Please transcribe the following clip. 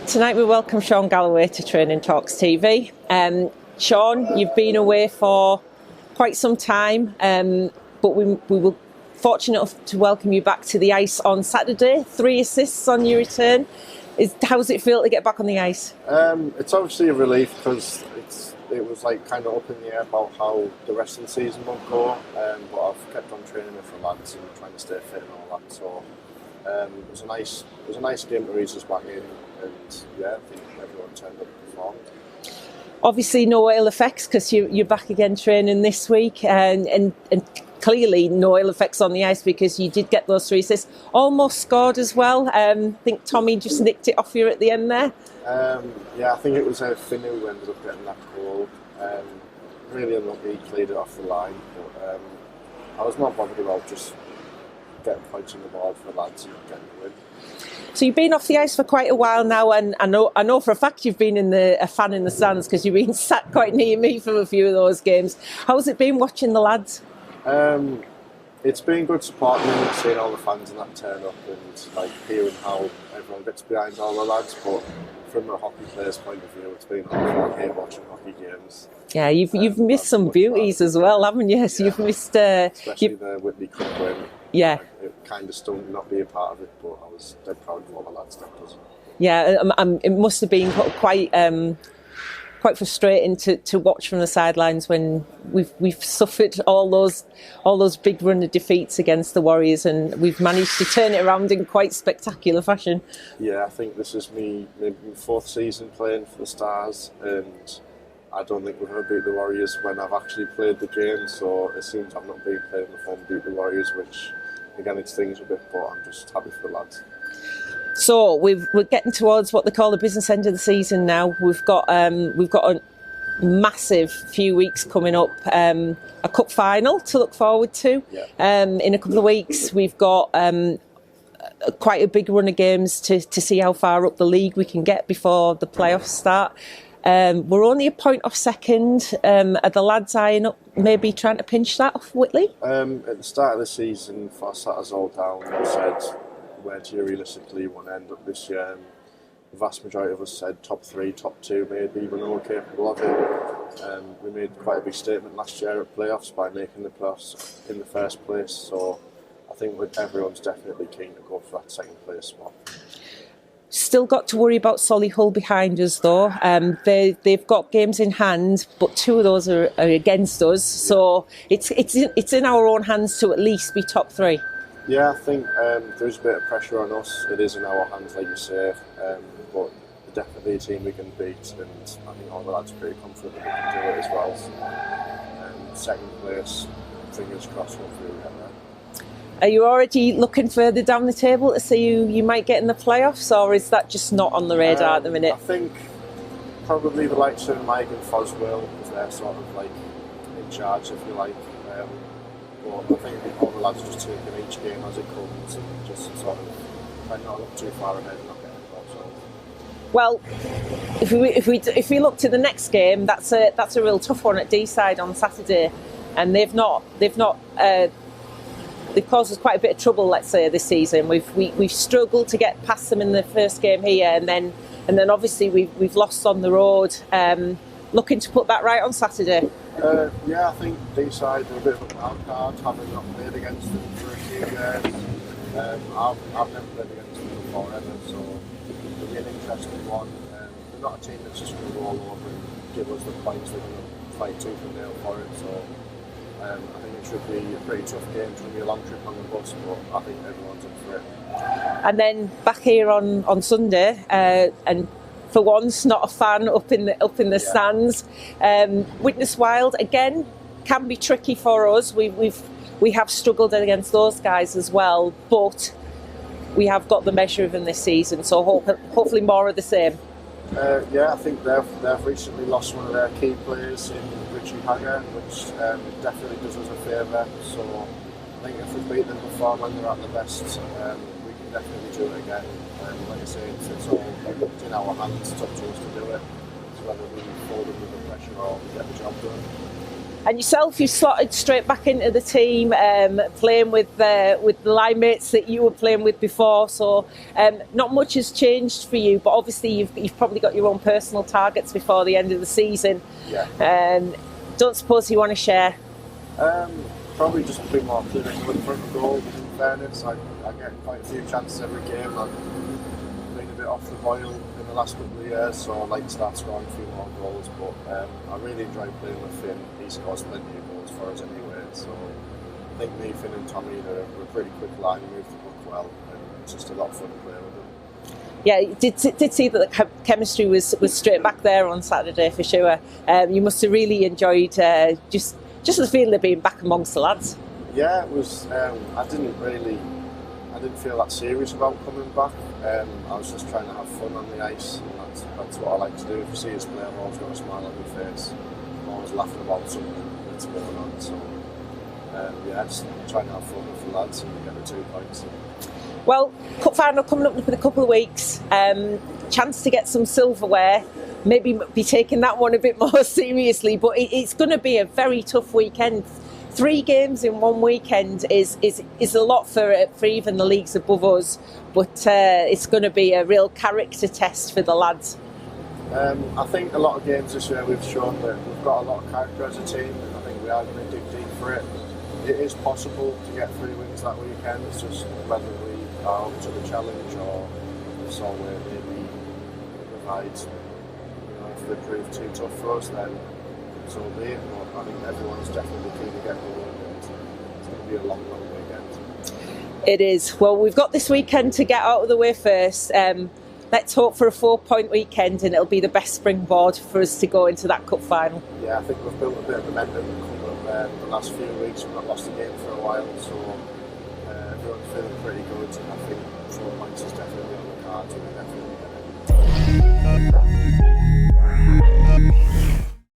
Tonight we welcome Shaun Galloway to Training Talks TV. Shaun, you've been away for quite some time, but we were fortunate enough to welcome you back to the ice on Saturday. 3 assists on your return. How does it feel to get back on the ice? It's obviously a relief because it was like kind of up in the air about how the rest of the season would go, but I've kept on training with the lads and trying to stay fit and all that. So it was a nice game to ease us back in, and yeah, I think everyone turned up and performed. Obviously, no ill effects because you're back again training this week, and clearly no ill effects on the ice because you did get those 3 assists. Almost scored as well. I think Tommy just nicked it off you at the end there. Yeah, I think it was Finn who ended up getting that goal. Really unlucky, he cleared it off the line, but I was not bothered about just getting points on the board for the lads and getting the win. So you've been off the ice for quite a while now, and I know for a fact you've been a fan in the stands because you've been sat quite near me for a few of those games. How's it been watching the lads? It's been good supporting them, seeing all the fans and that turn up, and like hearing how everyone gets behind all the lads. But from a hockey player's point of view, it's been okay watching hockey games. Yeah, you've missed some beauties as well, haven't you? So yeah. You've missed, especially the Whitley Cup win. Yeah, it kind of stung not being part of it, but I was dead proud of all the lads that was. Yeah, it must have been quite frustrating to watch from the sidelines when we've suffered all those big run of defeats against the Warriors, and we've managed to turn it around in quite spectacular fashion. Yeah, I think this is maybe my 4th season playing for the Stars, and I don't think we've ever beat the Warriors when I've actually played the game, so it seems I've not been playing the form to beat the Warriors, which again it stings a bit, but I'm just happy for the lads. So we're getting towards what they call the business end of the season now. We've got a massive few weeks coming up. A cup final to look forward to. Yeah. In a couple of weeks, we've got quite a big run of games to see how far up the league we can get before the playoffs start. We're only a point off second. Are the lads eyeing up maybe trying to pinch that off Whitley? At the start of the season, if I sat us all down and said, where do you realistically want to end up this year? The vast majority of us said top 3, top 2 maybe, we're not capable of it. We made quite a big statement last year at playoffs by making the playoffs in the first place, so I think everyone's definitely keen to go for that second place spot. Still got to worry about Solihull behind us though. They've got games in hand, but 2 of those are against us, so it's in our own hands to at least be top 3. Yeah, I think there is a bit of pressure on us. It is in our hands, like you say, but they're definitely a team we can beat, and I think all the lads are pretty confident that we can do it as well. So, second place, fingers crossed, hopefully we get there. Are you already looking further down the table to see who you might get in the playoffs, or is that just not on the radar at the minute? I think probably the likes of Mike and Foswell, because they're sort of like in charge, if you like. But I think all the lads are just taking each game as it comes and just sort of trying not to look too far ahead and not getting ourselves. Well, if we look to the next game, that's a real tough one at D-side on Saturday, and they've caused us quite a bit of trouble, let's say, this season. We've struggled to get past them in the first game here, and then obviously we've lost on the road. Looking to put that right on Saturday. Yeah, I think D-side are a bit of a wild card, having not played against them for a few years. I've never played against them before ever, so it'll be an interesting one. They're not a team that's just going to roll over and give us the points. They're going to fight tooth and nail for it. So I think it should be a pretty tough game. It's going to be a long trip on the bus, but I think everyone's up for it. And then back here on Sunday, and for once, not a fan up in the stands. Witness Wild again can be tricky for us. We have struggled against those guys as well, but we have got the measure of them this season. So hopefully more of the same. Yeah, I think they've recently lost one of their key players in Richie Hager, which definitely does us a favour. So I think if we beat them before when they're at the best, we can definitely do it again. Like I say, it's all in our hands. It's up to us to do it. It's whether we fold under the pressure or get the job done. And yourself, you slotted straight back into the team, playing with the line mates that you were playing with before. So not much has changed for you, but obviously you've probably got your own personal targets before the end of the season. Yeah. Don't suppose you want to share? Probably just a bit more clinical in front of goal. In fairness, I get quite a few chances every game. I've been a bit off the boil in the last couple of years, so I'd like to start scoring a few more goals. But I really enjoy playing with Finn. He scores plenty of goals for us anyway. So I think me, Finn, and Tommy are a pretty quick line. We move the book well, and it's just a lot of fun to play with them. Yeah, did see that the chemistry was straight back there on Saturday for sure. You must have really enjoyed just the feeling of being back amongst the lads. Yeah, it was. I didn't feel that serious about coming back. I was just trying to have fun on the ice, and that's what I like to do. If you see us play, I've always got a smile on my face. I'm always laughing about something that's going on. So yeah, just trying to have fun with the lads and get the 2 points. Well, cup final coming up in a couple of weeks. Chance to get some silverware. Maybe be taking that one a bit more seriously, but it's going to be a very tough weekend. 3 games in one weekend is a lot for even the leagues above us, but it's going to be a real character test for the lads. I think a lot of games this year we've shown that we've got a lot of character as a team, and I think we are going to dig deep for it. It is possible to get 3 wins that weekend. It's just whether we are up to the challenge or if somewhere maybe provides. If they prove too tough for us, then so be it. But I think everyone's definitely keen to get going, and it's going to be a long weekend. It is. Well, we've got this weekend to get out of the way first. Let's hope for a 4-point weekend, and it'll be the best springboard for us to go into that cup final. Yeah, I think we've built a bit of momentum the last few weeks. We've not lost a game for a while, so everyone's feeling pretty good, and I think 4 points is definitely on the cards.